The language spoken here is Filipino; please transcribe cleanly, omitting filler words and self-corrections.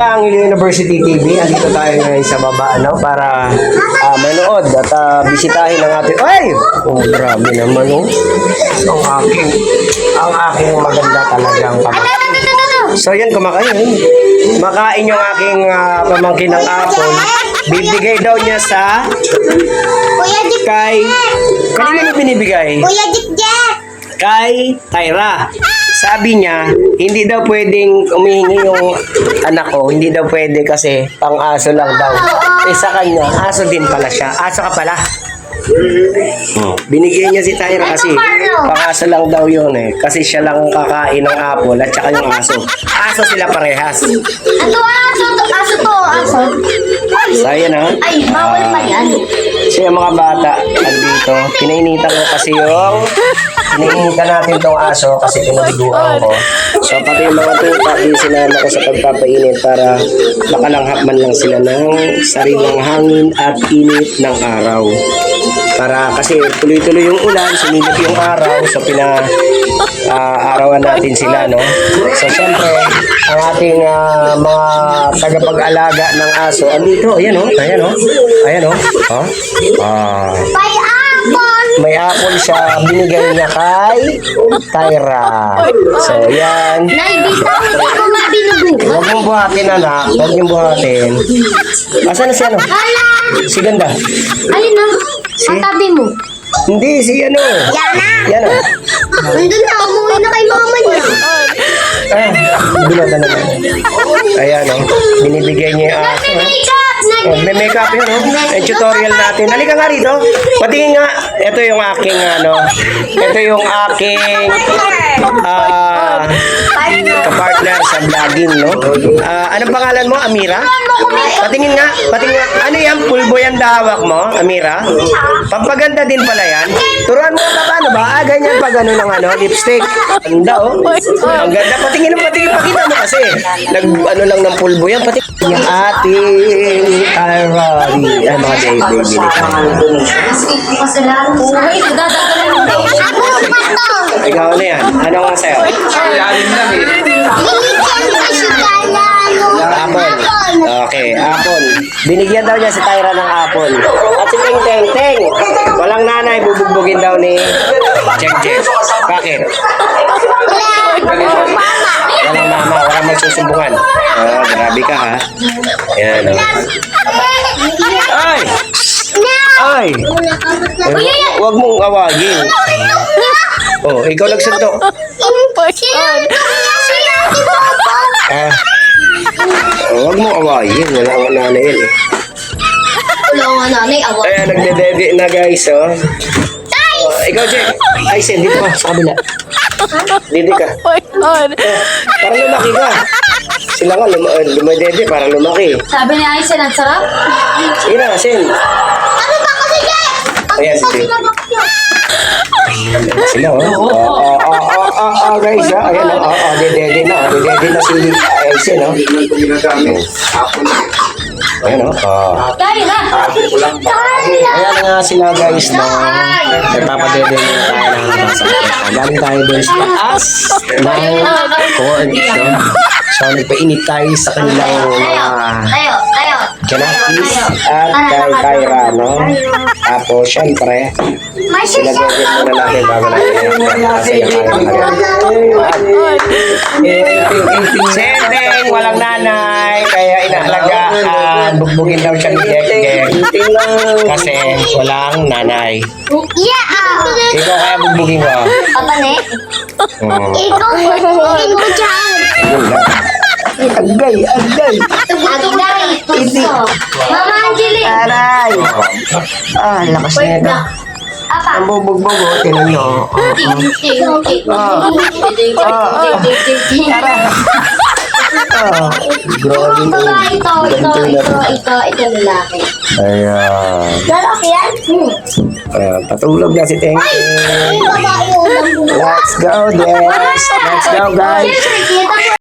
Ang University TV, andito tayo ngayon sa baba para manood at bisitahin ang ating... Ay! Oh, grabe naman ang aking maganda talagang pamangkin. So yan, kumakain yung aking pamangkin ng apple. Bibigay daw niya sa... Kanina binibigay? Kuya Jik-Jik! Kay Tyra. Sabi niya, hindi daw pwedeng umihingi yung anak ko. Hindi daw pwede kasi pang aso lang daw. Sa kanya, aso din pala siya. Aso ka pala. Binigyan niya si Tyra kasi pang aso lang daw yun Kasi siya lang kakain ng apple at saka yung aso. Aso sila parehas. Ito aso to. So ayan Ay, bawal pa yan. So yung mga bata, andito. Pinainitan ko kasi Iniinitan natin tong aso kasi pinabiguan ko. So pati yung mga tuta, din sinama ko sa pagpapainit para makalanghap man lang sila ng sariwang hangin at init ng araw. Para kasi tuloy-tuloy yung ulan, sumilip yung araw, so arawan natin sila, no? So syempre, ang ating mga tagapag-alaga ng aso, andito, ayan may apple siya, binigay niya kay Tyra. So, yan. Ako mabinubuhay. Huwag mong buhatin, anak. Huwag mong buhatin. Asan na si ano? Si Ganda. Alin na? Patabi mo. Hindi, si ano? Yan na. Nandun na, umuwi na kay mama niya. Binata na naman. Ayan, binibigay niya yung aso. May makeup yun, Yung tutorial natin. Halika nga rito. Patingin nga. Ito yung aking, kapartner sa vlogging, no? Anong pangalan mo, Amira? Patingin nga. Ano yan? Pulbo yan dahawak mo, Amira? Pampaganda din pala yan. Turuan mo ka paano ba? Ganyan pag ng lipstick. Ganda, Ang ganda. Patingin. Pakita mo kasi. Lang ng pulbo yan. Patingin. Yung ating Tyra. Ay, mga baby. Ikaw na yan. Anong sa'yo? Apple. Okay, apple. Binigyan daw niya si Tyra ng apple. At si Teng. Walang nanay, bubugbugin daw ni Jek. Bakit? Walang mama, walang magsusumbungan. Grabe ka, ha? Yan, Ay! Huwag mong awagin. Ikaw nagsuntok. Huwag mong awagin. Wala ang nanay yan, Wala nga nanay, awag. Ayan, nagdedede na, guys, Ikaw, Jek. Ay, Sen, dito ka, sa kabila. Didi ka. Parang lumaki ka. Sila nga, lumadede, parang lumaki. Sabi ni Aisen, ang sarap. Sige na, Sen. Ano ba kasi, Jay? Ayan, sige. Sila, guys, ayan, dede na si Aisen, Ayan, Kaya na. Ayan nga sila, guys, nagpapadede na tayo ng basa. Galing tayo doon sa taas ng court, So, nagpainit tayo sa kanilang kanapis at kay Tyra, Tapos, syempre, sinagagit muna natin bago natin Sending, walang nanay, kaya inaalagaan, bugbugin daw siya ni Jek. Kasi walang nanay. Ikaw kaya bugbugin mo? Papane? Ikaw mo dyan. Agay. Mama Angeli. Aray. Lakas na ito. Ang bugbog, tinan nyo. Grabe mo. Ito lalaki. Ayan. Lalaki yan? Patulog na si Teng. Let's go, guys.